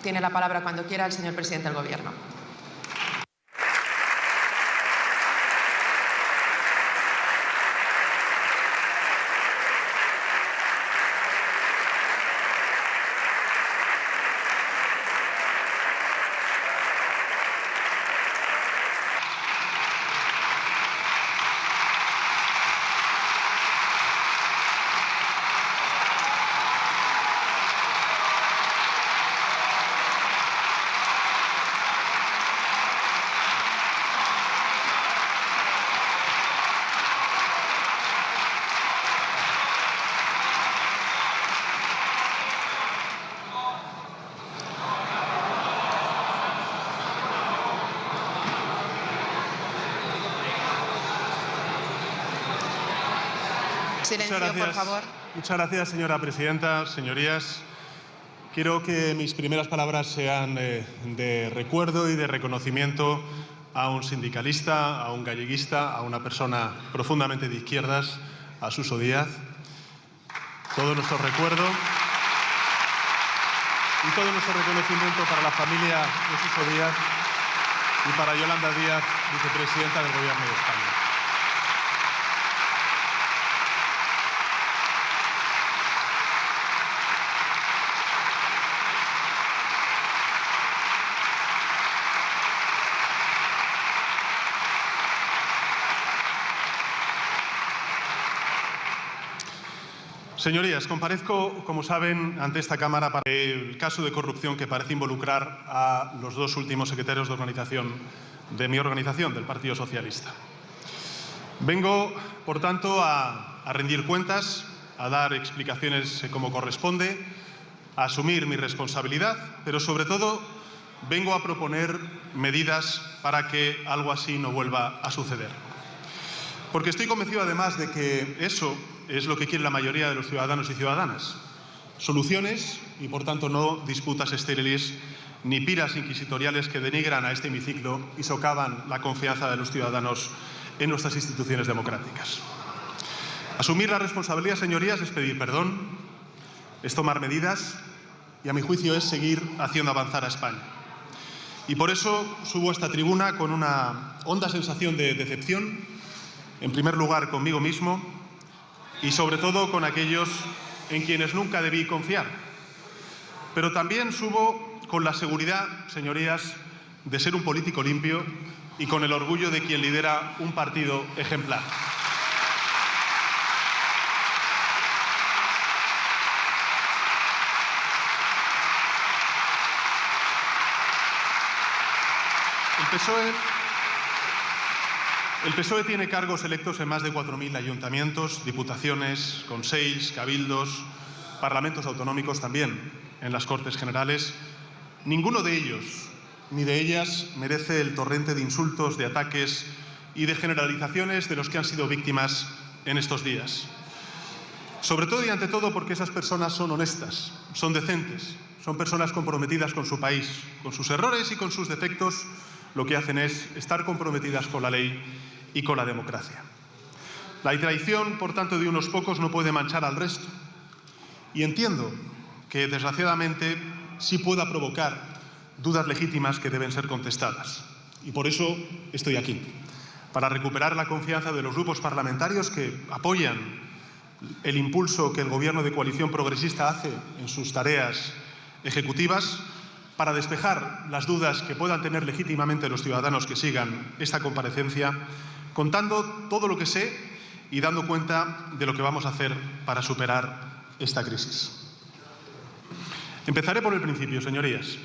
Tiene la palabra cuando quiera el señor presidente del Gobierno. Silencio, por favor. Muchas gracias, señora presidenta. Señorías, quiero que mis primeras palabras sean de recuerdo y de reconocimiento a un sindicalista, a un galleguista, a una persona profundamente de izquierdas, a Suso Díaz. Todo nuestro recuerdo y todo nuestro reconocimiento para la familia de Suso Díaz y para Yolanda Díaz, vicepresidenta del Gobierno de España. Señorías, comparezco, como saben, ante esta Cámara para el caso de corrupción que parece involucrar a los dos últimos secretarios de organización de mi organización, del Partido Socialista. Vengo, por tanto, a rendir cuentas, a dar explicaciones como corresponde, a asumir mi responsabilidad, pero sobre todo vengo a proponer medidas para que algo así no vuelva a suceder. Porque estoy convencido, además, de que eso es lo que quiere la mayoría de los ciudadanos y ciudadanas. Soluciones y, por tanto, no disputas estériles ni piras inquisitoriales que denigran a este hemiciclo y socavan la confianza de los ciudadanos en nuestras instituciones democráticas. Asumir la responsabilidad, señorías, es pedir perdón, es tomar medidas y, a mi juicio, es seguir haciendo avanzar a España. Y por eso subo a esta tribuna con una honda sensación de decepción, en primer lugar conmigo mismo, y sobre todo con aquellos en quienes nunca debí confiar. Pero también subo con la seguridad, señorías, de ser un político limpio y con el orgullo de quien lidera un partido ejemplar. El PSOE tiene cargos electos en más de 4.000 ayuntamientos, diputaciones, consells, cabildos, parlamentos autonómicos también, en las Cortes Generales. Ninguno de ellos, ni de ellas, merece el torrente de insultos, de ataques y de generalizaciones de los que han sido víctimas en estos días. Sobre todo y ante todo porque esas personas son honestas, son decentes, son personas comprometidas con su país, con sus errores y con sus defectos. Lo que hacen es estar comprometidas con la ley y con la democracia. La traición, por tanto, de unos pocos no puede manchar al resto. Y entiendo que, desgraciadamente, sí pueda provocar dudas legítimas que deben ser contestadas. Y por eso estoy aquí, para recuperar la confianza de los grupos parlamentarios que apoyan el impulso que el Gobierno de coalición progresista hace en sus tareas ejecutivas, para despejar las dudas que puedan tener legítimamente los ciudadanos que sigan esta comparecencia, contando todo lo que sé y dando cuenta de lo que vamos a hacer para superar esta crisis. Empezaré por el principio, señorías.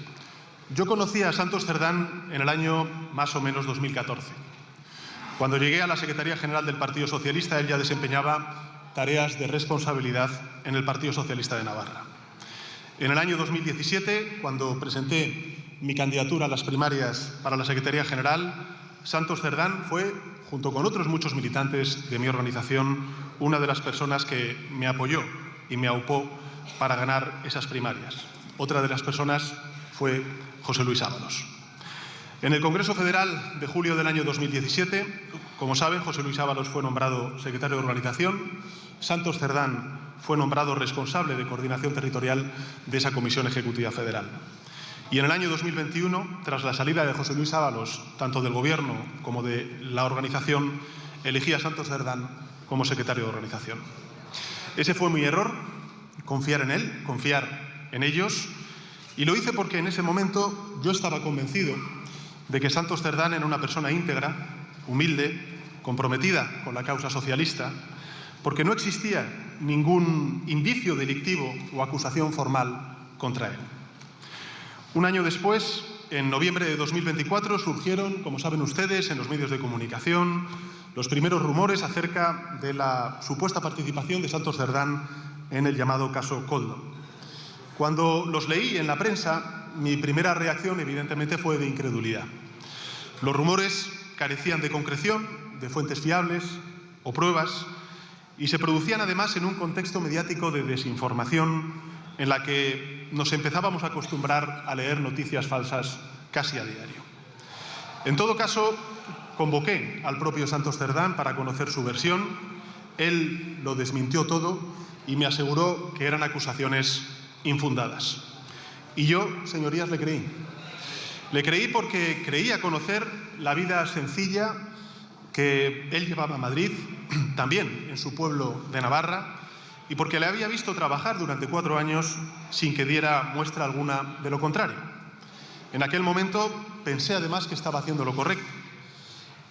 Yo conocí a Santos Cerdán en el año más o menos 2014. Cuando llegué a la Secretaría General del Partido Socialista, él ya desempeñaba tareas de responsabilidad en el Partido Socialista de Navarra. En el año 2017, cuando presenté mi candidatura a las primarias para la Secretaría General, Santos Cerdán fue, junto con otros muchos militantes de mi organización, una de las personas que me apoyó y me aupó para ganar esas primarias. Otra de las personas fue José Luis Ábalos. En el Congreso Federal de julio del año 2017, como saben, José Luis Ábalos fue nombrado secretario de organización, Santos Cerdán fue nombrado responsable de coordinación territorial de esa Comisión Ejecutiva Federal. Y en el año 2021, tras la salida de José Luis Ábalos, tanto del Gobierno como de la organización, elegí a Santos Cerdán como secretario de organización. Ese fue mi error, confiar en él, confiar en ellos, y lo hice porque en ese momento yo estaba convencido de que Santos Cerdán era una persona íntegra, humilde, comprometida con la causa socialista, porque no existía ningún indicio delictivo o acusación formal contra él. Un año después, en noviembre de 2024, surgieron, como saben ustedes, en los medios de comunicación, los primeros rumores acerca de la supuesta participación de Santos Cerdán en el llamado caso Koldo. Cuando los leí en la prensa, mi primera reacción, evidentemente, fue de incredulidad. Los rumores carecían de concreción, de fuentes fiables o pruebas, y se producían además en un contexto mediático de desinformación en la que nos empezábamos a acostumbrar a leer noticias falsas casi a diario. En todo caso, convoqué al propio Santos Cerdán para conocer su versión. Él lo desmintió todo y me aseguró que eran acusaciones infundadas. Y yo, señorías, le creí. Le creí porque creía conocer la vida sencilla que él llevaba a Madrid, también en su pueblo de Navarra, y porque le había visto trabajar durante 4 años sin que diera muestra alguna de lo contrario. En aquel momento pensé además que estaba haciendo lo correcto.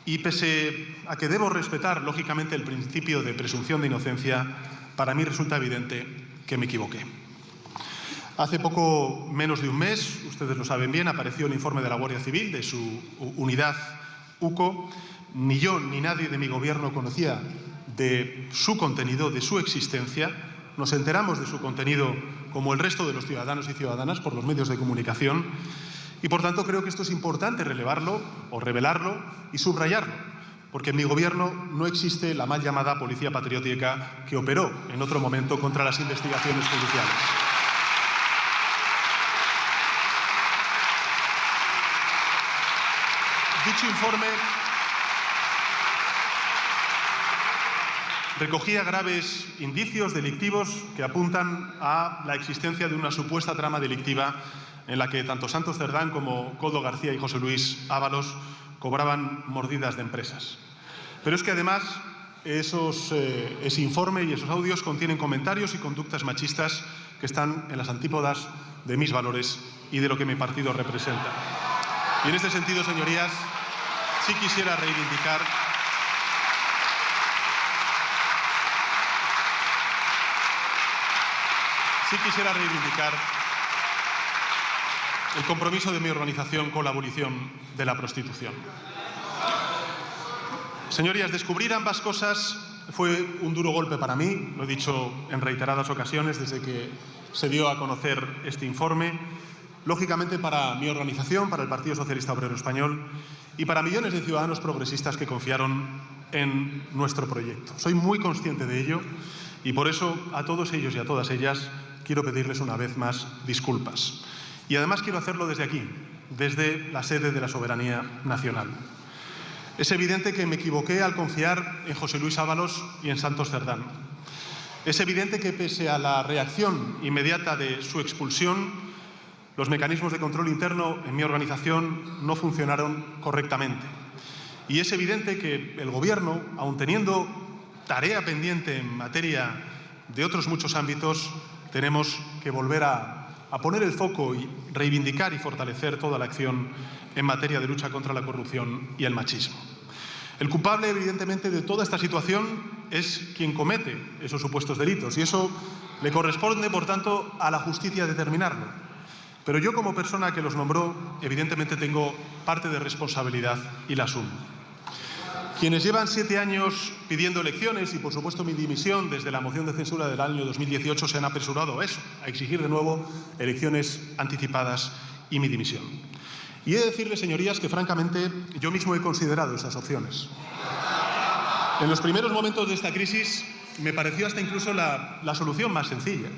Y pese a que debo respetar, lógicamente, el principio de presunción de inocencia, para mí resulta evidente que me equivoqué. Hace poco menos de un mes, ustedes lo saben bien, apareció el informe de la Guardia Civil, de su unidad UCO. Ni yo ni nadie de mi gobierno conocía de su contenido, de su existencia. Nos enteramos de su contenido, como el resto de los ciudadanos y ciudadanas, por los medios de comunicación. Y, por tanto, creo que esto es importante relevarlo o revelarlo y subrayarlo, porque en mi gobierno no existe la mal llamada policía patriótica que operó en otro momento contra las investigaciones judiciales. Dicho informe recogía graves indicios delictivos que apuntan a la existencia de una supuesta trama delictiva en la que tanto Santos Cerdán como Koldo García y José Luis Ábalos cobraban mordidas de empresas. Pero es que además ese informe y esos audios contienen comentarios y conductas machistas que están en las antípodas de mis valores y de lo que mi partido representa. Y en este sentido, señorías, sí quisiera reivindicar el compromiso de mi organización con la abolición de la prostitución. Señorías, descubrir ambas cosas fue un duro golpe para mí, lo he dicho en reiteradas ocasiones desde que se dio a conocer este informe, lógicamente para mi organización, para el Partido Socialista Obrero Español y para millones de ciudadanos progresistas que confiaron en nuestro proyecto. Soy muy consciente de ello y por eso a todos ellos y a todas ellas quiero pedirles una vez más disculpas. Y además quiero hacerlo desde aquí, desde la sede de la soberanía nacional. Es evidente que me equivoqué al confiar en José Luis Ábalos y en Santos Cerdán. Es evidente que pese a la reacción inmediata de su expulsión, los mecanismos de control interno en mi organización no funcionaron correctamente. Y es evidente que el Gobierno, aun teniendo tarea pendiente en materia de otros muchos ámbitos, tenemos que volver a poner el foco y reivindicar y fortalecer toda la acción en materia de lucha contra la corrupción y el machismo. El culpable, evidentemente, de toda esta situación es quien comete esos supuestos delitos y eso le corresponde, por tanto, a la justicia determinarlo. Pero yo, como persona que los nombró, evidentemente tengo parte de responsabilidad y la asumo. Quienes llevan 7 años pidiendo elecciones y, por supuesto, mi dimisión desde la moción de censura del año 2018 se han apresurado a eso, a exigir de nuevo elecciones anticipadas y mi dimisión. Y he de decirles, señorías, que francamente yo mismo he considerado esas opciones. En los primeros momentos de esta crisis me pareció hasta incluso la solución más sencilla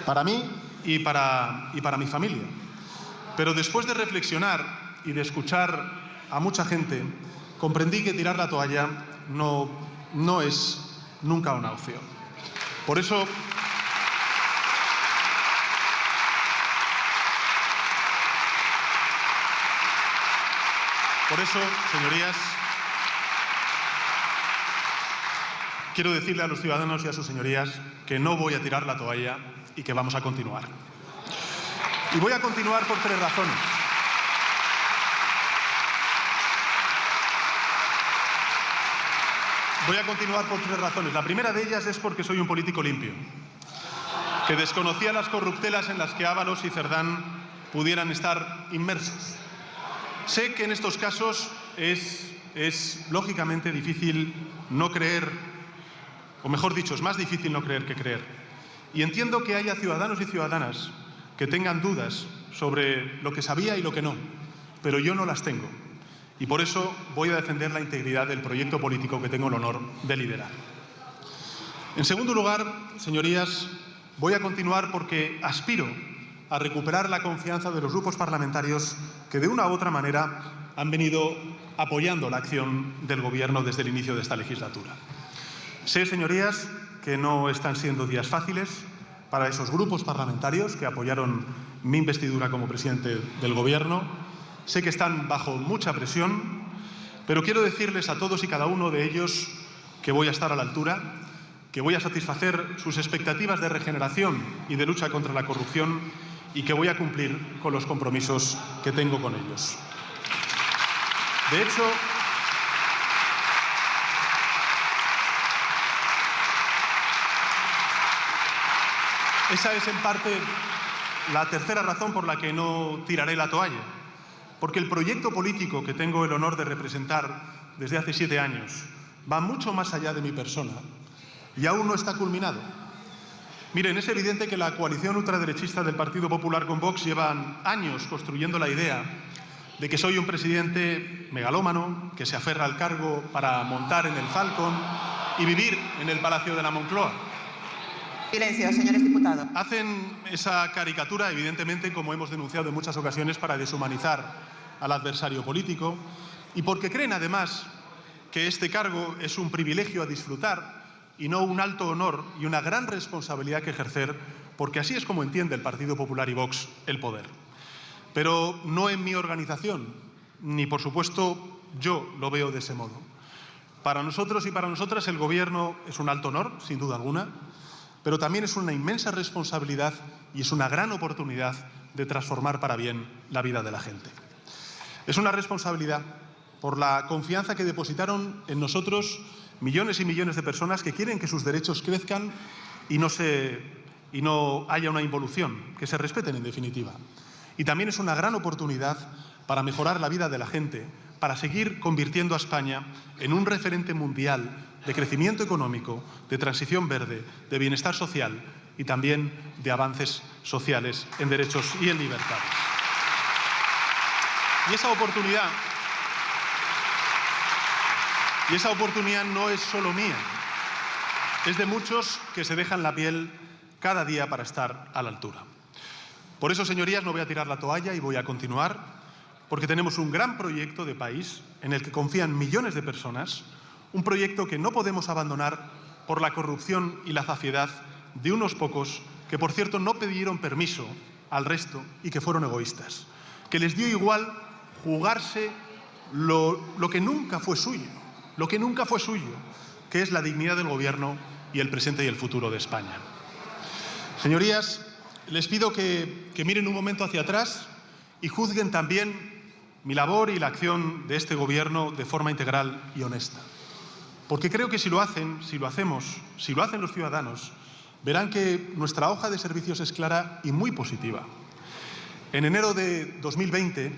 para mí y para mi familia. Pero después de reflexionar y de escuchar a mucha gente, comprendí que tirar la toalla no es nunca una opción. Por eso Por eso, señorías, quiero decirle a los ciudadanos y a sus señorías que no voy a tirar la toalla y que vamos a continuar. Y voy a continuar por 3 razones. Voy a continuar por 3 razones. La primera de ellas es porque soy un político limpio, que desconocía las corruptelas en las que Ábalos y Cerdán pudieran estar inmersos. Sé que en estos casos es lógicamente difícil no creer, o mejor dicho, es más difícil no creer que creer. Y entiendo que haya ciudadanos y ciudadanas que tengan dudas sobre lo que sabía y lo que no, pero yo no las tengo. Y por eso voy a defender la integridad del proyecto político que tengo el honor de liderar. En segundo lugar, señorías, voy a continuar porque aspiro a recuperar la confianza de los grupos parlamentarios que de una u otra manera han venido apoyando la acción del Gobierno desde el inicio de esta legislatura. Sé, señorías, que no están siendo días fáciles para esos grupos parlamentarios que apoyaron mi investidura como presidente del Gobierno. Sé que están bajo mucha presión, pero quiero decirles a todos y cada uno de ellos que voy a estar a la altura, que voy a satisfacer sus expectativas de regeneración y de lucha contra la corrupción y que voy a cumplir con los compromisos que tengo con ellos. De hecho, esa es en parte la tercera razón por la que no tiraré la toalla, porque el proyecto político que tengo el honor de representar desde hace 7 años va mucho más allá de mi persona y aún no está culminado. Miren, es evidente que la coalición ultraderechista del Partido Popular con Vox llevan años construyendo la idea de que soy un presidente megalómano, que se aferra al cargo para montar en el Falcon y vivir en el Palacio de la Moncloa. Silencio, señores diputados. Hacen esa caricatura, evidentemente, como hemos denunciado en muchas ocasiones, para deshumanizar al adversario político y porque creen, además, que este cargo es un privilegio a disfrutar y no un alto honor y una gran responsabilidad que ejercer, porque así es como entiende el Partido Popular y Vox el poder. Pero no en mi organización, ni por supuesto yo lo veo de ese modo. Para nosotros y para nosotras el Gobierno es un alto honor, sin duda alguna, pero también es una inmensa responsabilidad y es una gran oportunidad de transformar para bien la vida de la gente. Es una responsabilidad por la confianza que depositaron en nosotros millones y millones de personas que quieren que sus derechos crezcan y no haya una involución, que se respeten en definitiva. Y también es una gran oportunidad para mejorar la vida de la gente, para seguir convirtiendo a España en un referente mundial de crecimiento económico, de transición verde, de bienestar social y también de avances sociales en derechos y en libertades. Y esa oportunidad no es solo mía, es de muchos que se dejan la piel cada día para estar a la altura. Por eso, señorías, no voy a tirar la toalla y voy a continuar, porque tenemos un gran proyecto de país en el que confían millones de personas, un proyecto que no podemos abandonar por la corrupción y la zafiedad de unos pocos que, por cierto, no pidieron permiso al resto y que fueron egoístas, que les dio igual jugarse lo que nunca fue suyo, que es la dignidad del Gobierno y el presente y el futuro de España. Señorías, les pido que miren un momento hacia atrás y juzguen también mi labor y la acción de este Gobierno de forma integral y honesta. Porque creo que si lo hacen los ciudadanos, verán que nuestra hoja de servicios es clara y muy positiva. En enero de 2020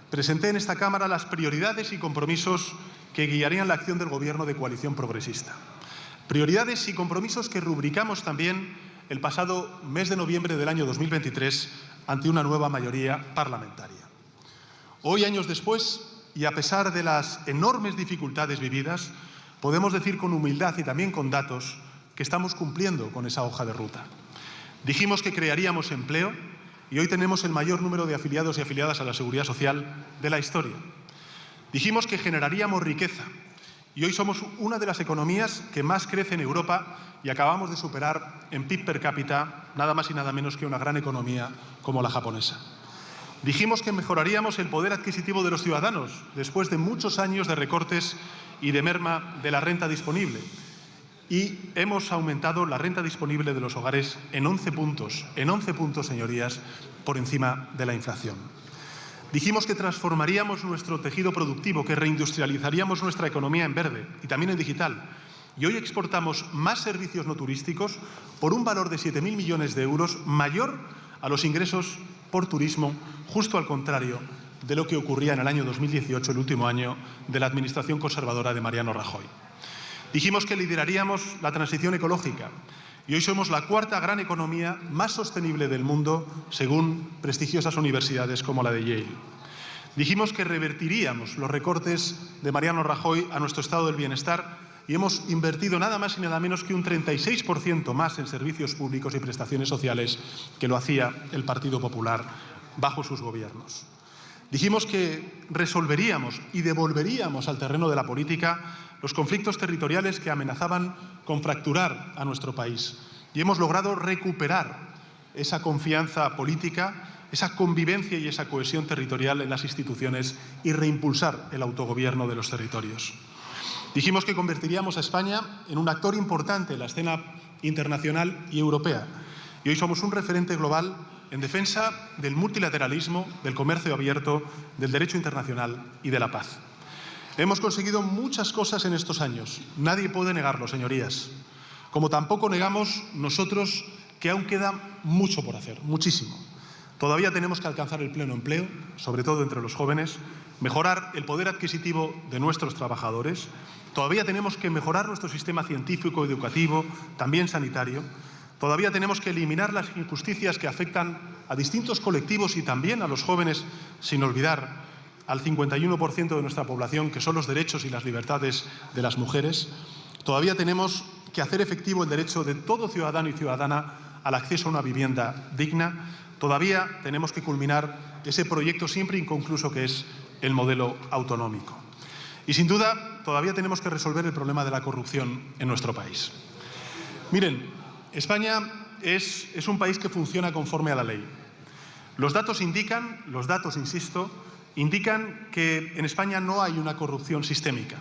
presenté en esta Cámara las prioridades y compromisos que guiarían la acción del Gobierno de coalición progresista. Prioridades y compromisos que rubricamos también el pasado mes de noviembre del año 2023 ante una nueva mayoría parlamentaria. Hoy, años después, y a pesar de las enormes dificultades vividas, podemos decir con humildad y también con datos que estamos cumpliendo con esa hoja de ruta. Dijimos que crearíamos empleo y hoy tenemos el mayor número de afiliados y afiliadas a la Seguridad Social de la historia. Dijimos que generaríamos riqueza y hoy somos una de las economías que más crece en Europa y acabamos de superar en PIB per cápita nada más y nada menos que una gran economía como la japonesa. Dijimos que mejoraríamos el poder adquisitivo de los ciudadanos después de muchos años de recortes y de merma de la renta disponible. Y hemos aumentado la renta disponible de los hogares en 11 puntos, señorías, por encima de la inflación. Dijimos que transformaríamos nuestro tejido productivo, que reindustrializaríamos nuestra economía en verde y también en digital. Y hoy exportamos más servicios no turísticos por un valor de 7.000 millones de euros mayor a los ingresos por turismo, justo al contrario de lo que ocurría en el año 2018, el último año de la administración conservadora de Mariano Rajoy. Dijimos que lideraríamos la transición ecológica y hoy somos la cuarta gran economía más sostenible del mundo, según prestigiosas universidades como la de Yale. Dijimos que revertiríamos los recortes de Mariano Rajoy a nuestro estado del bienestar y hemos invertido nada más y nada menos que un 36% más en servicios públicos y prestaciones sociales que lo hacía el Partido Popular bajo sus gobiernos. Dijimos que resolveríamos y devolveríamos al terreno de la política los conflictos territoriales que amenazaban con fracturar a nuestro país. Y hemos logrado recuperar esa confianza política, esa convivencia y esa cohesión territorial en las instituciones y reimpulsar el autogobierno de los territorios. Dijimos que convertiríamos a España en un actor importante en la escena internacional y europea. Y hoy somos un referente global en defensa del multilateralismo, del comercio abierto, del derecho internacional y de la paz. Hemos conseguido muchas cosas en estos años. Nadie puede negarlo, señorías. Como tampoco negamos nosotros que aún queda mucho por hacer, muchísimo. Todavía tenemos que alcanzar el pleno empleo, sobre todo entre los jóvenes, mejorar el poder adquisitivo de nuestros trabajadores. Todavía tenemos que mejorar nuestro sistema científico, educativo, también sanitario. Todavía tenemos que eliminar las injusticias que afectan a distintos colectivos y también a los jóvenes, sin olvidar al 51% de nuestra población, que son los derechos y las libertades de las mujeres. Todavía tenemos que hacer efectivo el derecho de todo ciudadano y ciudadana al acceso a una vivienda digna. Todavía tenemos que culminar ese proyecto siempre inconcluso que es el modelo autonómico. Y sin duda, todavía tenemos que resolver el problema de la corrupción en nuestro país. Miren, España es un país que funciona conforme a la ley. Los datos, insisto, indican que en España no hay una corrupción sistémica,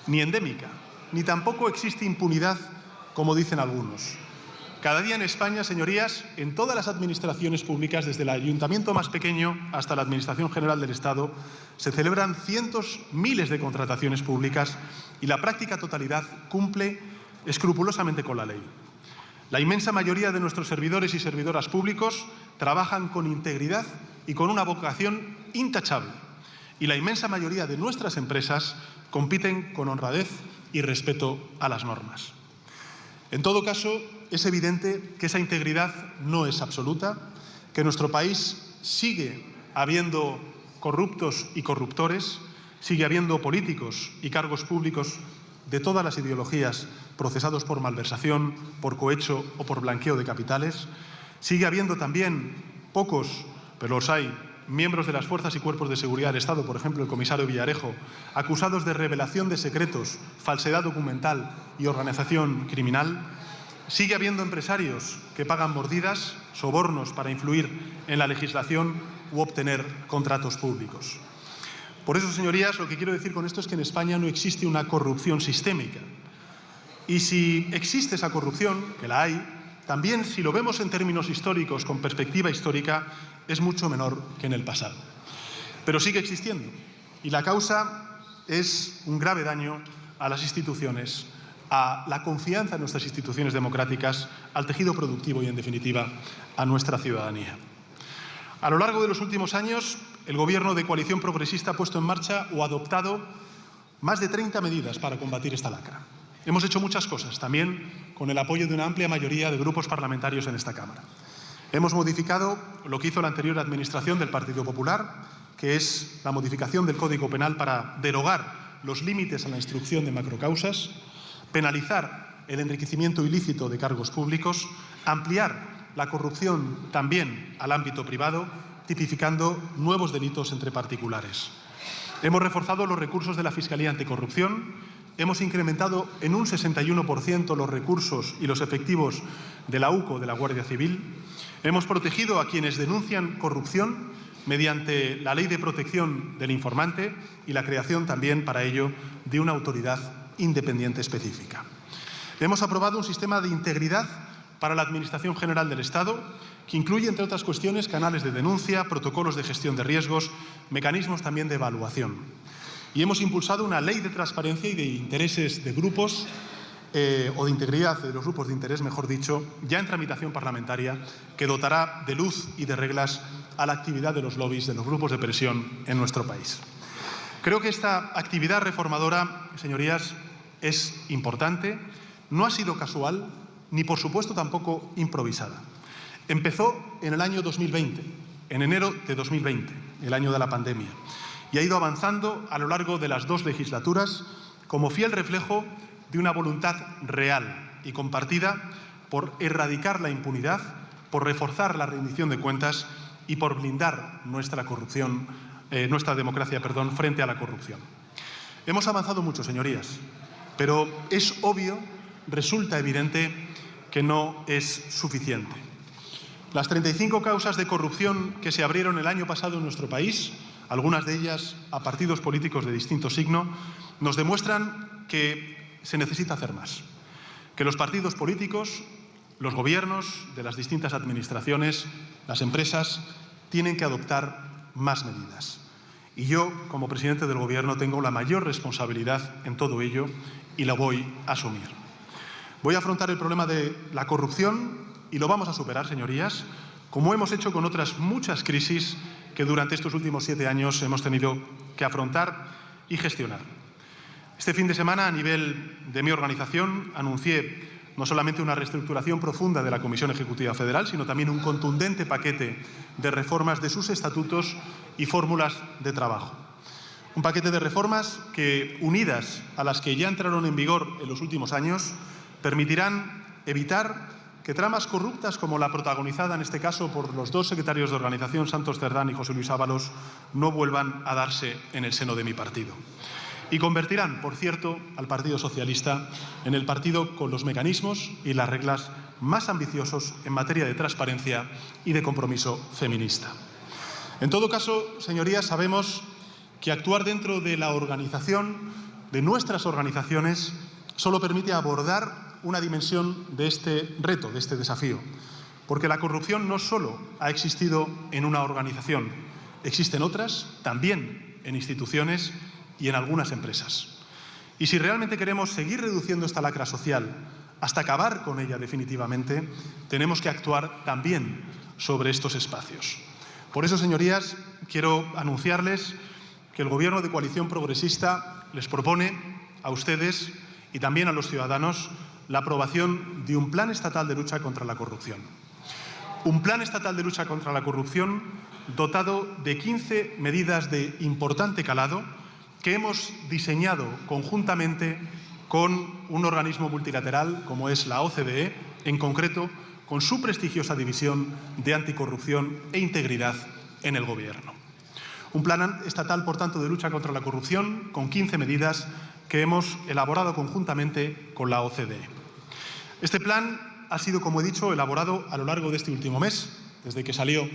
ni endémica, ni tampoco existe impunidad, como dicen algunos. Cada día en España, señorías, en todas las administraciones públicas, desde el ayuntamiento más pequeño hasta la Administración General del Estado, se celebran cientos, miles de contrataciones públicas y la práctica totalidad cumple escrupulosamente con la ley. La inmensa mayoría de nuestros servidores y servidoras públicos trabajan con integridad y con una vocación intachable. Y la inmensa mayoría de nuestras empresas compiten con honradez y respeto a las normas. En todo caso, es evidente que esa integridad no es absoluta, que en nuestro país sigue habiendo corruptos y corruptores, sigue habiendo políticos y cargos públicos de todas las ideologías procesados por malversación, por cohecho o por blanqueo de capitales. Sigue habiendo también pocos, pero los hay, miembros de las fuerzas y cuerpos de seguridad del Estado, por ejemplo el comisario Villarejo, acusados de revelación de secretos, falsedad documental y organización criminal. Sigue habiendo empresarios que pagan mordidas, sobornos para influir en la legislación u obtener contratos públicos. Por eso, señorías, lo que quiero decir con esto es que en España no existe una corrupción sistémica. Y si existe esa corrupción, que la hay, también si lo vemos en términos históricos, con perspectiva histórica, es mucho menor que en el pasado. Pero sigue existiendo. Y la causa es un grave daño a las instituciones, a la confianza en nuestras instituciones democráticas, al tejido productivo y, en definitiva, a nuestra ciudadanía. A lo largo de los últimos años, el Gobierno de coalición progresista ha puesto en marcha o adoptado más de 30 medidas para combatir esta lacra. Hemos hecho muchas cosas, también con el apoyo de una amplia mayoría de grupos parlamentarios en esta Cámara. Hemos modificado lo que hizo la anterior administración del Partido Popular, que es la modificación del Código Penal para derogar los límites a la instrucción de macrocausas, penalizar el enriquecimiento ilícito de cargos públicos, ampliar la corrupción también al ámbito privado, tipificando nuevos delitos entre particulares. Hemos reforzado los recursos de la Fiscalía Anticorrupción, hemos incrementado en un 61% los recursos y los efectivos de la UCO, de la Guardia Civil, hemos protegido a quienes denuncian corrupción mediante la Ley de Protección del Informante y la creación también para ello de una autoridad independiente específica. Hemos aprobado un sistema de integridad para la Administración General del Estado que incluye, entre otras cuestiones, canales de denuncia, protocolos de gestión de riesgos, mecanismos también de evaluación. Y hemos impulsado una ley de transparencia y de intereses de grupos o de integridad de los grupos de interés, mejor dicho, ya en tramitación parlamentaria, que dotará de luz y de reglas a la actividad de los lobbies, de los grupos de presión en nuestro país. Creo que esta actividad reformadora, señorías, es importante, no ha sido casual, ni por supuesto tampoco improvisada. Empezó en el año 2020, en enero de 2020, el año de la pandemia, y ha ido avanzando a lo largo de las 2 legislaturas como fiel reflejo de una voluntad real y compartida por erradicar la impunidad, por reforzar la rendición de cuentas y por blindar nuestra democracia, frente a la corrupción. Hemos avanzado mucho, señorías, pero es obvio, resulta evidente que no es suficiente. Las 35 causas de corrupción que se abrieron el año pasado en nuestro país, algunas de ellas a partidos políticos de distinto signo, nos demuestran que se necesita hacer más, que los partidos políticos, los gobiernos de las distintas administraciones, las empresas, tienen que adoptar más medidas. Y yo, como presidente del Gobierno, tengo la mayor responsabilidad en todo ello y la voy a asumir. Voy a afrontar el problema de la corrupción y lo vamos a superar, señorías, como hemos hecho con otras muchas crisis que durante estos últimos 7 años hemos tenido que afrontar y gestionar. Este fin de semana, a nivel de mi organización, anuncié no solamente una reestructuración profunda de la Comisión Ejecutiva Federal, sino también un contundente paquete de reformas de sus estatutos y fórmulas de trabajo. Un paquete de reformas que, unidas a las que ya entraron en vigor en los últimos años, permitirán evitar que tramas corruptas como la protagonizada en este caso por los 2 secretarios de organización, Santos Cerdán y José Luis Ábalos, no vuelvan a darse en el seno de mi partido. Y convertirán, por cierto, al Partido Socialista en el partido con los mecanismos y las reglas más ambiciosos en materia de transparencia y de compromiso feminista. En todo caso, señorías, sabemos que actuar dentro de la organización, de nuestras organizaciones, solo permite abordar una dimensión de este reto, de este desafío. Porque la corrupción no solo ha existido en una organización, existen otras, también en instituciones y en algunas empresas. Y si realmente queremos seguir reduciendo esta lacra social hasta acabar con ella definitivamente, tenemos que actuar también sobre estos espacios. Por eso, señorías, quiero anunciarles que el Gobierno de Coalición Progresista les propone a ustedes y también a los ciudadanos la aprobación de un plan estatal de lucha contra la corrupción. Un plan estatal de lucha contra la corrupción dotado de 15 medidas de importante calado que hemos diseñado conjuntamente con un organismo multilateral como es la OCDE, en concreto con su prestigiosa División de Anticorrupción e Integridad en el Gobierno. Un plan estatal, por tanto, de lucha contra la corrupción con 15 medidas que hemos elaborado conjuntamente con la OCDE. Este plan ha sido, como he dicho, elaborado a lo largo de este último mes, desde que salió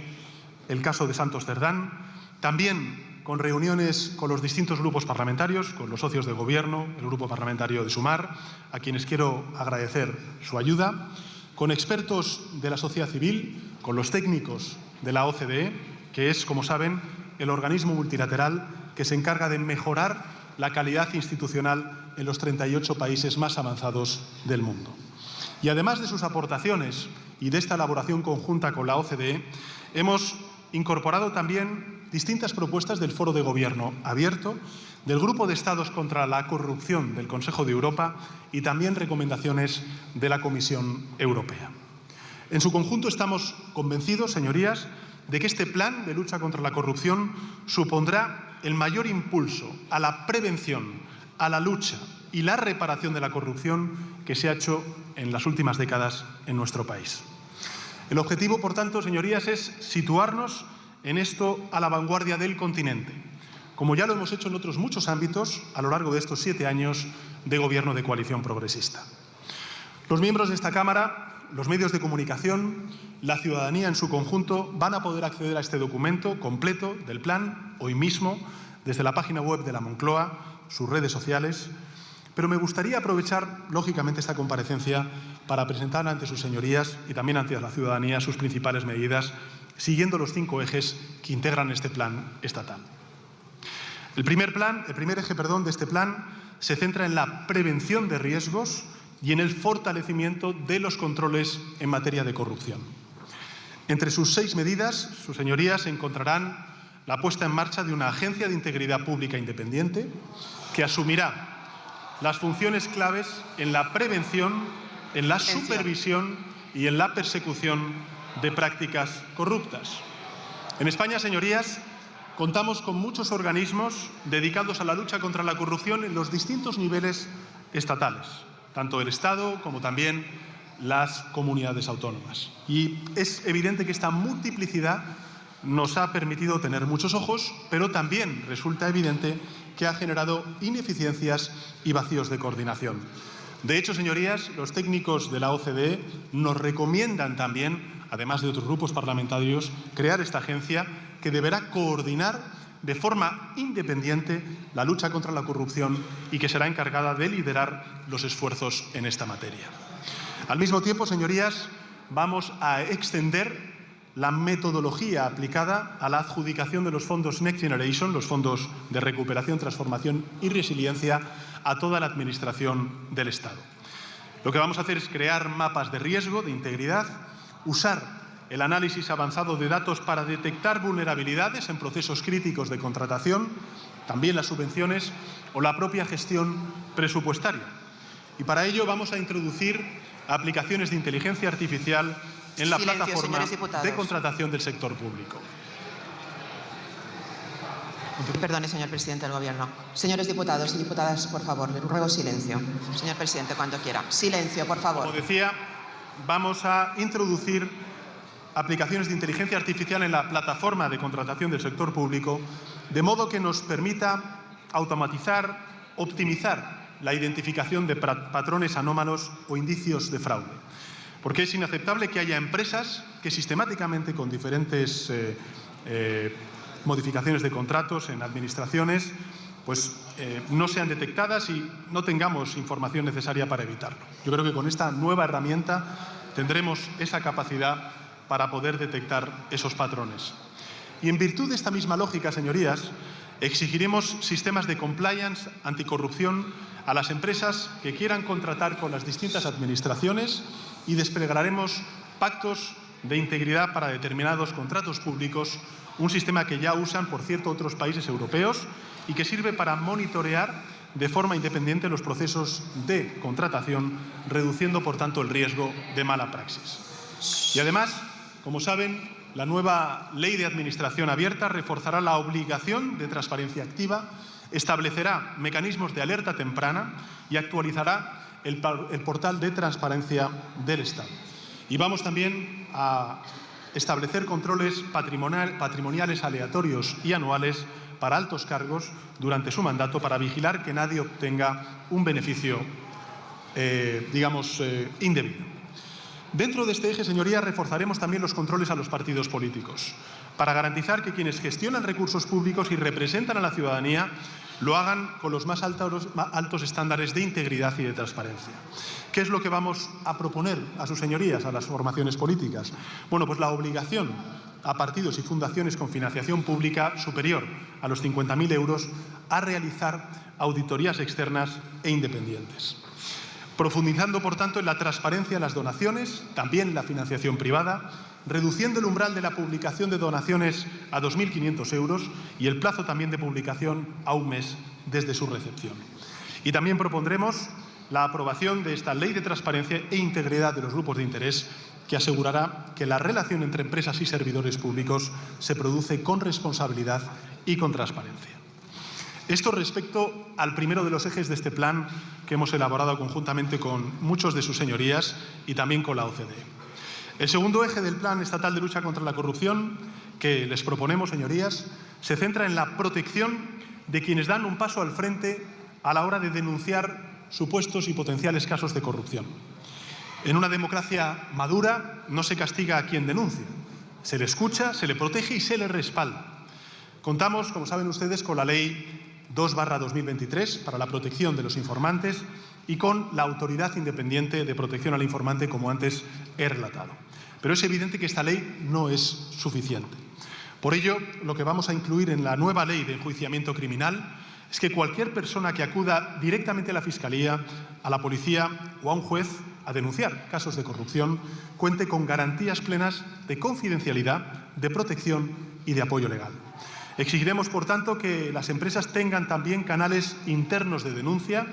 el caso de Santos Cerdán, también con reuniones con los distintos grupos parlamentarios, con los socios de Gobierno, el Grupo Parlamentario de Sumar, a quienes quiero agradecer su ayuda, con expertos de la sociedad civil, con los técnicos de la OCDE, que es, como saben, el organismo multilateral que se encarga de mejorar la calidad institucional en los 38 países más avanzados del mundo. Y además de sus aportaciones y de esta elaboración conjunta con la OCDE, hemos incorporado también distintas propuestas del Foro de Gobierno Abierto, del Grupo de Estados contra la Corrupción del Consejo de Europa y también recomendaciones de la Comisión Europea. En su conjunto estamos convencidos, señorías, de que este plan de lucha contra la corrupción supondrá el mayor impulso a la prevención, a la lucha y la reparación de la corrupción que se ha hecho en las últimas décadas en nuestro país. El objetivo, por tanto, señorías, es situarnos en esto a la vanguardia del continente, como ya lo hemos hecho en otros muchos ámbitos a lo largo de estos 7 años de Gobierno de Coalición Progresista. Los miembros de esta Cámara los medios de comunicación, la ciudadanía en su conjunto van a poder acceder a este documento completo del plan hoy mismo desde la página web de la Moncloa, sus redes sociales. Pero me gustaría aprovechar, lógicamente, esta comparecencia para presentar ante sus señorías y también ante la ciudadanía sus principales medidas, siguiendo los 5 ejes que integran este plan estatal. El primer eje de este plan se centra en la prevención de riesgos y en el fortalecimiento de los controles en materia de corrupción. Entre sus 6 medidas, sus señorías encontrarán la puesta en marcha de una agencia de integridad pública independiente que asumirá las funciones claves en la prevención, en la supervisión y en la persecución de prácticas corruptas. En España, señorías, contamos con muchos organismos dedicados a la lucha contra la corrupción en los distintos niveles estatales, tanto el Estado como también las comunidades autónomas. Y es evidente que esta multiplicidad nos ha permitido tener muchos ojos, pero también resulta evidente que ha generado ineficiencias y vacíos de coordinación. De hecho, señorías, los técnicos de la OCDE nos recomiendan también, además de otros grupos parlamentarios, crear esta agencia que deberá coordinar de forma independiente la lucha contra la corrupción y que será encargada de liderar los esfuerzos en esta materia. Al mismo tiempo, señorías, vamos a extender la metodología aplicada a la adjudicación de los fondos Next Generation, los fondos de recuperación, transformación y resiliencia, a toda la Administración del Estado. Lo que vamos a hacer es crear mapas de riesgo, de integridad, usar el análisis avanzado de datos para detectar vulnerabilidades en procesos críticos de contratación, también las subvenciones o la propia gestión presupuestaria. Y para ello vamos a introducir aplicaciones de inteligencia artificial en la plataforma de contratación del sector público. Perdone, señor presidente del Gobierno. Señores diputados y diputadas, por favor, les ruego silencio. Señor presidente, cuando quiera. Silencio, por favor. Como decía, vamos a introducir aplicaciones de inteligencia artificial en la plataforma de contratación del sector público, de modo que nos permita automatizar, optimizar la identificación de patrones anómalos o indicios de fraude. Porque es inaceptable que haya empresas que sistemáticamente, con diferentes modificaciones de contratos en administraciones, no sean detectadas y no tengamos información necesaria para evitarlo. Yo creo que con esta nueva herramienta tendremos esa capacidad para poder detectar esos patrones. Y en virtud de esta misma lógica, señorías, exigiremos sistemas de compliance anticorrupción a las empresas que quieran contratar con las distintas administraciones y desplegaremos pactos de integridad para determinados contratos públicos, un sistema que ya usan, por cierto, otros países europeos y que sirve para monitorear de forma independiente los procesos de contratación, reduciendo, por tanto, el riesgo de mala praxis. Y además, como saben, la nueva Ley de Administración Abierta reforzará la obligación de transparencia activa, establecerá mecanismos de alerta temprana y actualizará el portal de transparencia del Estado. Y vamos también a establecer controles patrimoniales aleatorios y anuales para altos cargos durante su mandato para vigilar que nadie obtenga un beneficio, indebido. Dentro de este eje, señorías, reforzaremos también los controles a los partidos políticos para garantizar que quienes gestionan recursos públicos y representan a la ciudadanía lo hagan con los más altos estándares de integridad y de transparencia. ¿Qué es lo que vamos a proponer a sus señorías, a las formaciones políticas? Bueno, pues la obligación a partidos y fundaciones con financiación pública superior a los 50.000 euros a realizar auditorías externas e independientes. Profundizando, por tanto, en la transparencia en las donaciones, también en la financiación privada, reduciendo el umbral de la publicación de donaciones a 2.500 euros y el plazo también de publicación a un mes desde su recepción. Y también propondremos la aprobación de esta Ley de Transparencia e Integridad de los Grupos de Interés, que asegurará que la relación entre empresas y servidores públicos se produce con responsabilidad y con transparencia. Esto respecto al primero de los ejes de este plan que hemos elaborado conjuntamente con muchos de sus señorías y también con la OCDE. El segundo eje del Plan Estatal de Lucha contra la Corrupción que les proponemos, señorías, se centra en la protección de quienes dan un paso al frente a la hora de denunciar supuestos y potenciales casos de corrupción. En una democracia madura no se castiga a quien denuncia, se le escucha, se le protege y se le respalda. Contamos, como saben ustedes, con la Ley 2/2023 para la protección de los informantes y con la Autoridad Independiente de Protección al Informante, como antes he relatado. Pero es evidente que esta ley no es suficiente. Por ello, lo que vamos a incluir en la nueva Ley de Enjuiciamiento Criminal es que cualquier persona que acuda directamente a la Fiscalía, a la Policía o a un juez a denunciar casos de corrupción cuente con garantías plenas de confidencialidad, de protección y de apoyo legal. Exigiremos, por tanto, que las empresas tengan también canales internos de denuncia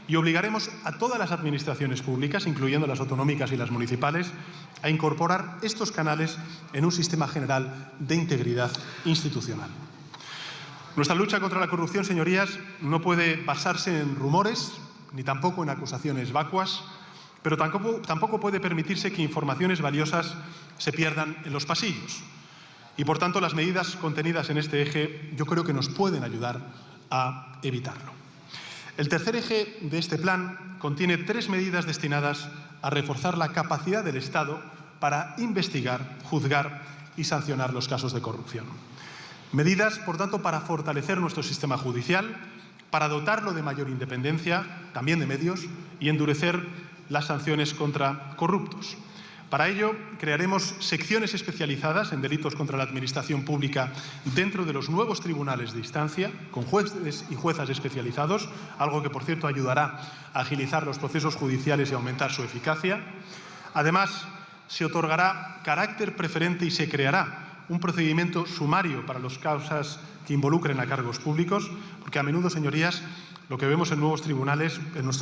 y obligaremos a todas las administraciones públicas, incluyendo las autonómicas y las municipales, a incorporar estos canales en un sistema general de integridad institucional. Nuestra lucha contra la corrupción, señorías, no puede basarse en rumores ni tampoco en acusaciones vacuas, pero tampoco puede permitirse que informaciones valiosas se pierdan en los pasillos. Y, por tanto, las medidas contenidas en este eje yo creo que nos pueden ayudar a evitarlo. El tercer eje de este plan contiene 3 medidas destinadas a reforzar la capacidad del Estado para investigar, juzgar y sancionar los casos de corrupción. Medidas, por tanto, para fortalecer nuestro sistema judicial, para dotarlo de mayor independencia, también de medios, y endurecer las sanciones contra corruptos. Para ello, crearemos secciones especializadas en delitos contra la administración pública dentro de los nuevos tribunales de instancia, con jueces y juezas especializados, algo que, por cierto, ayudará a agilizar los procesos judiciales y aumentar su eficacia. Además, se otorgará carácter preferente y se creará un procedimiento sumario para las causas que involucren a cargos públicos, porque a menudo, señorías, lo que vemos en nuestros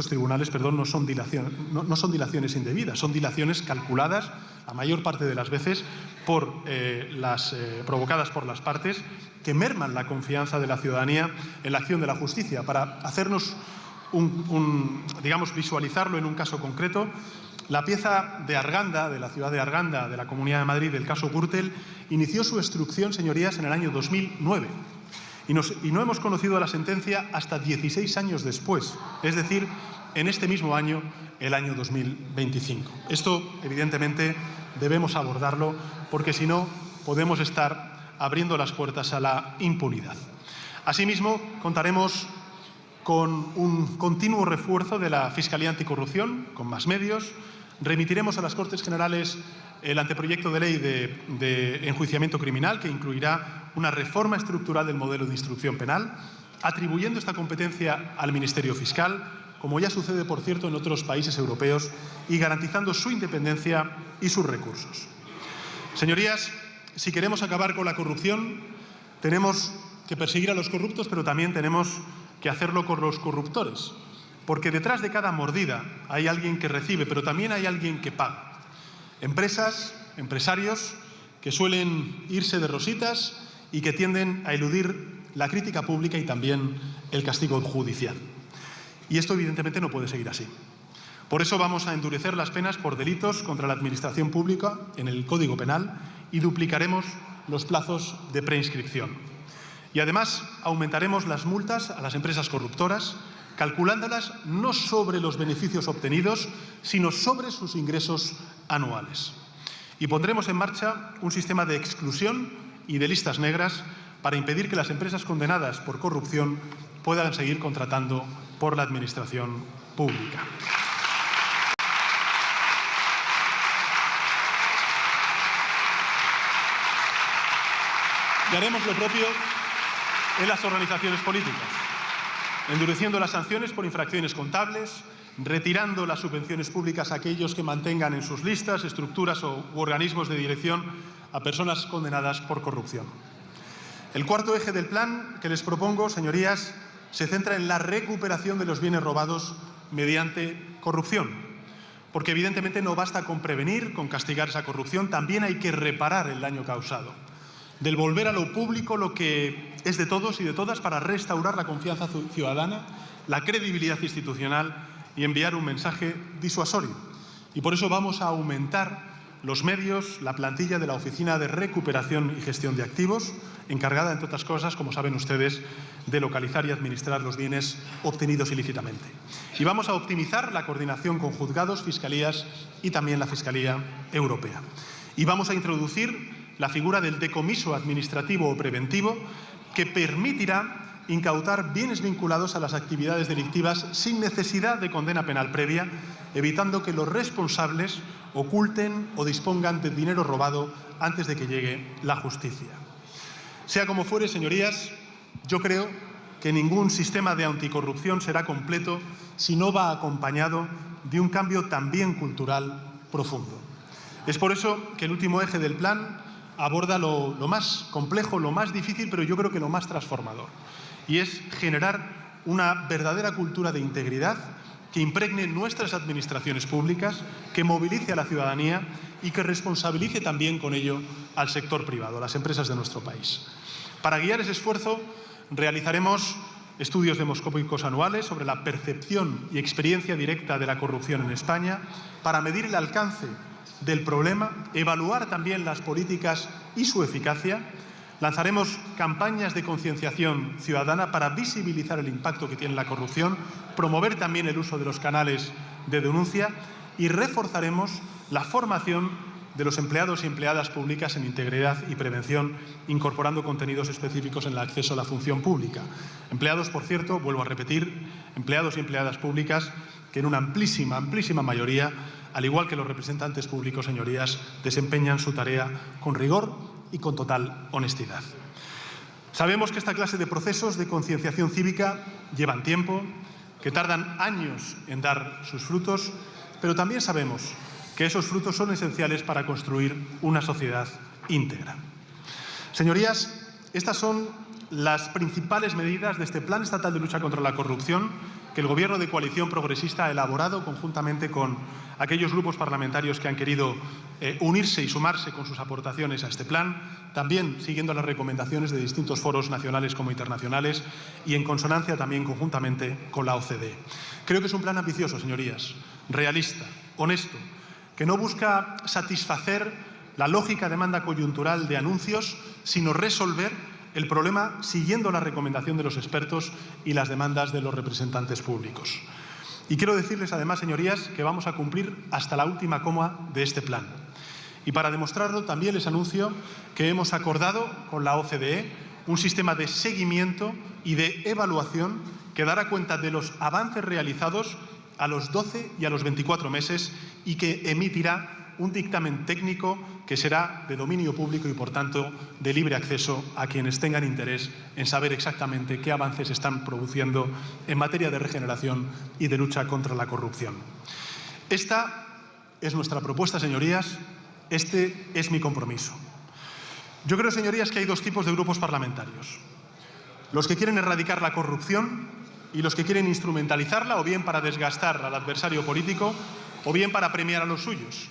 tribunales, no son dilaciones indebidas, son dilaciones calculadas, la mayor parte de las veces, provocadas por las partes, que merman la confianza de la ciudadanía en la acción de la justicia. Para hacernos visualizarlo en un caso concreto, la pieza de Arganda, de la ciudad de Arganda, de la Comunidad de Madrid, del caso Gürtel, inició su instrucción, señorías, en el año 2009. Y no hemos conocido la sentencia hasta 16 años después, es decir, en este mismo año, el año 2025. Esto, evidentemente, debemos abordarlo porque, si no, podemos estar abriendo las puertas a la impunidad. Asimismo, contaremos con un continuo refuerzo de la Fiscalía Anticorrupción, con más medios. Remitiremos a las Cortes Generales el anteproyecto de ley de enjuiciamiento criminal, que incluirá una reforma estructural del modelo de instrucción penal, atribuyendo esta competencia al Ministerio Fiscal, como ya sucede, por cierto, en otros países europeos, y garantizando su independencia y sus recursos. Señorías, si queremos acabar con la corrupción, tenemos que perseguir a los corruptos, pero también tenemos que hacerlo con los corruptores, porque detrás de cada mordida hay alguien que recibe, pero también hay alguien que paga. Empresas, empresarios que suelen irse de rositas y que tienden a eludir la crítica pública y también el castigo judicial. Y esto, evidentemente, no puede seguir así. Por eso vamos a endurecer las penas por delitos contra la administración pública en el Código Penal y duplicaremos los plazos de preinscripción. Y además aumentaremos las multas a las empresas corruptoras, calculándolas no sobre los beneficios obtenidos, sino sobre sus ingresos anuales. Y pondremos en marcha un sistema de exclusión y de listas negras para impedir que las empresas condenadas por corrupción puedan seguir contratando por la administración pública. Y haremos lo propio en las organizaciones políticas, endureciendo las sanciones por infracciones contables, retirando las subvenciones públicas a aquellos que mantengan en sus listas, estructuras u organismos de dirección a personas condenadas por corrupción. El cuarto eje del plan que les propongo, señorías, se centra en la recuperación de los bienes robados mediante corrupción, porque evidentemente no basta con prevenir, con castigar esa corrupción, también hay que reparar el daño causado, devolver a lo público lo que es de todos y de todas para restaurar la confianza ciudadana, la credibilidad institucional y enviar un mensaje disuasorio. Y por eso vamos a aumentar los medios, la plantilla de la Oficina de Recuperación y Gestión de Activos, encargada, entre otras cosas, como saben ustedes, de localizar y administrar los bienes obtenidos ilícitamente. Y vamos a optimizar la coordinación con juzgados, fiscalías y también la Fiscalía Europea. Y vamos a introducir la figura del decomiso administrativo o preventivo, que permitirá incautar bienes vinculados a las actividades delictivas sin necesidad de condena penal previa, evitando que los responsables oculten o dispongan de dinero robado antes de que llegue la justicia. Sea como fuere, señorías, yo creo que ningún sistema de anticorrupción será completo si no va acompañado de un cambio también cultural profundo. Es por eso que el último eje del plan aborda lo más complejo, lo más difícil, pero yo creo que lo más transformador, y es generar una verdadera cultura de integridad que impregne nuestras administraciones públicas, que movilice a la ciudadanía y que responsabilice también con ello al sector privado, a las empresas de nuestro país. Para guiar ese esfuerzo realizaremos estudios demoscópicos anuales sobre la percepción y experiencia directa de la corrupción en España, para medir el alcance del problema, evaluar también las políticas y su eficacia. Lanzaremos campañas de concienciación ciudadana para visibilizar el impacto que tiene la corrupción, promover también el uso de los canales de denuncia y reforzaremos la formación de los empleados y empleadas públicas en integridad y prevención, incorporando contenidos específicos en el acceso a la función pública. Empleados, por cierto, vuelvo a repetir, empleados y empleadas públicas que en una amplísima mayoría, al igual que los representantes públicos, señorías, desempeñan su tarea con rigor y con total honestidad. Sabemos que esta clase de procesos de concienciación cívica llevan tiempo, que tardan años en dar sus frutos, pero también sabemos que esos frutos son esenciales para construir una sociedad íntegra. Señorías, estas son las principales medidas de este Plan Estatal de Lucha contra la Corrupción que el Gobierno de coalición progresista ha elaborado conjuntamente con aquellos grupos parlamentarios que han querido unirse y sumarse con sus aportaciones a este plan, también siguiendo las recomendaciones de distintos foros nacionales como internacionales y en consonancia también conjuntamente con la OCDE. Creo que es un plan ambicioso, señorías, realista, honesto, que no busca satisfacer la lógica demanda coyuntural de anuncios, sino resolver el problema siguiendo la recomendación de los expertos y las demandas de los representantes públicos. Y quiero decirles además, señorías, que vamos a cumplir hasta la última coma de este plan. Y para demostrarlo también les anuncio que hemos acordado con la OCDE un sistema de seguimiento y de evaluación que dará cuenta de los avances realizados a los 12 y a los 24 meses y que emitirá un dictamen técnico que será de dominio público y, por tanto, de libre acceso a quienes tengan interés en saber exactamente qué avances se están produciendo en materia de regeneración y de lucha contra la corrupción. Esta es nuestra propuesta, señorías. Este es mi compromiso. Yo creo, señorías, que hay dos tipos de grupos parlamentarios. Los que quieren erradicar la corrupción y los que quieren instrumentalizarla, o bien para desgastar al adversario político, o bien para premiar a los suyos.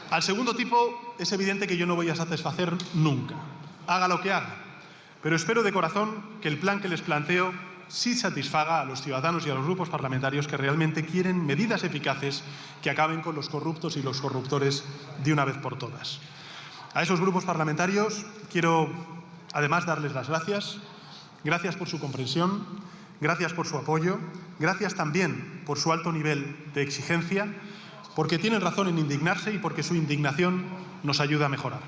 Al segundo tipo es evidente que yo no voy a satisfacer nunca, haga lo que haga, pero espero de corazón que el plan que les planteo sí satisfaga a los ciudadanos y a los grupos parlamentarios que realmente quieren medidas eficaces que acaben con los corruptos y los corruptores de una vez por todas. A esos grupos parlamentarios quiero además darles las gracias. Gracias por su comprensión, gracias por su apoyo, gracias también por su alto nivel de exigencia, porque tienen razón en indignarse y porque su indignación nos ayuda a mejorar.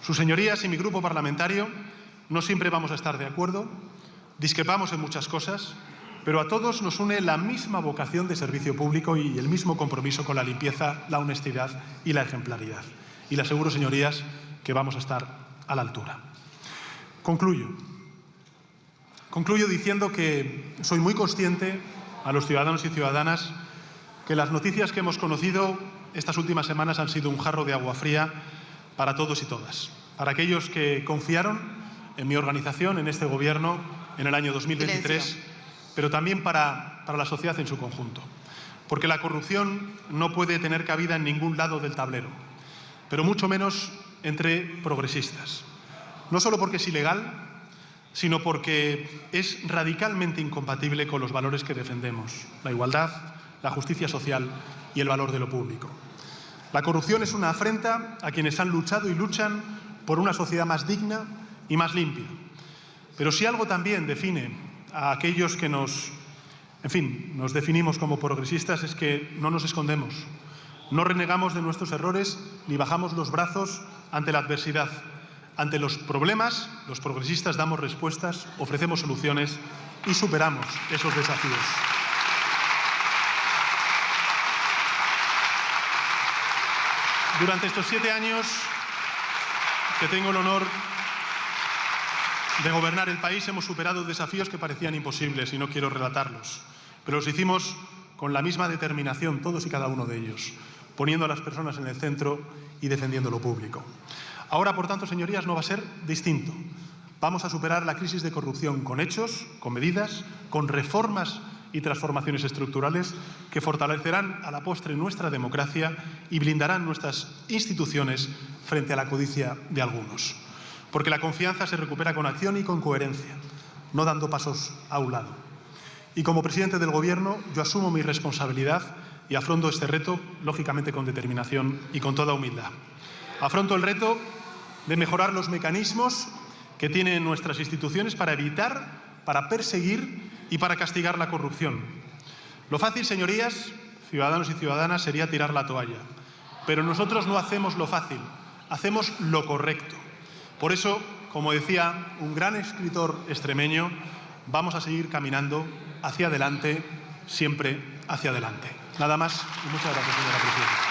Sus señorías y mi grupo parlamentario no siempre vamos a estar de acuerdo, discrepamos en muchas cosas, pero a todos nos une la misma vocación de servicio público y el mismo compromiso con la limpieza, la honestidad y la ejemplaridad. Y les aseguro, señorías, que vamos a estar a la altura. Concluyo diciendo que soy muy consciente a los ciudadanos y ciudadanas que las noticias que hemos conocido estas últimas semanas han sido un jarro de agua fría para todos y todas. Para aquellos que confiaron en mi organización, en este Gobierno, en el año 2023, Silencio. Pero también para la sociedad en su conjunto. Porque la corrupción no puede tener cabida en ningún lado del tablero, pero mucho menos entre progresistas. No solo porque es ilegal, sino porque es radicalmente incompatible con los valores que defendemos: la igualdad, la justicia social y el valor de lo público. La corrupción es una afrenta a quienes han luchado y luchan por una sociedad más digna y más limpia. Pero si algo también define a aquellos que nos definimos como progresistas es que no nos escondemos, no renegamos de nuestros errores ni bajamos los brazos ante la adversidad. Ante los problemas, los progresistas damos respuestas, ofrecemos soluciones y superamos esos desafíos. Durante estos 7 años que tengo el honor de gobernar el país, hemos superado desafíos que parecían imposibles y no quiero relatarlos, pero los hicimos con la misma determinación, todos y cada uno de ellos, poniendo a las personas en el centro y defendiendo lo público. Ahora, por tanto, señorías, no va a ser distinto. Vamos a superar la crisis de corrupción con hechos, con medidas, con reformas y transformaciones estructurales que fortalecerán a la postre nuestra democracia y blindarán nuestras instituciones frente a la codicia de algunos. Porque la confianza se recupera con acción y con coherencia, no dando pasos a un lado. Y como presidente del Gobierno, yo asumo mi responsabilidad y afronto este reto, lógicamente con determinación y con toda humildad. Afronto el reto de mejorar los mecanismos que tienen nuestras instituciones para evitar, para perseguir y para castigar la corrupción. Lo fácil, señorías, ciudadanos y ciudadanas, sería tirar la toalla. Pero nosotros no hacemos lo fácil, hacemos lo correcto. Por eso, como decía un gran escritor extremeño, vamos a seguir caminando hacia adelante, siempre hacia adelante. Nada más y muchas gracias, señora presidenta.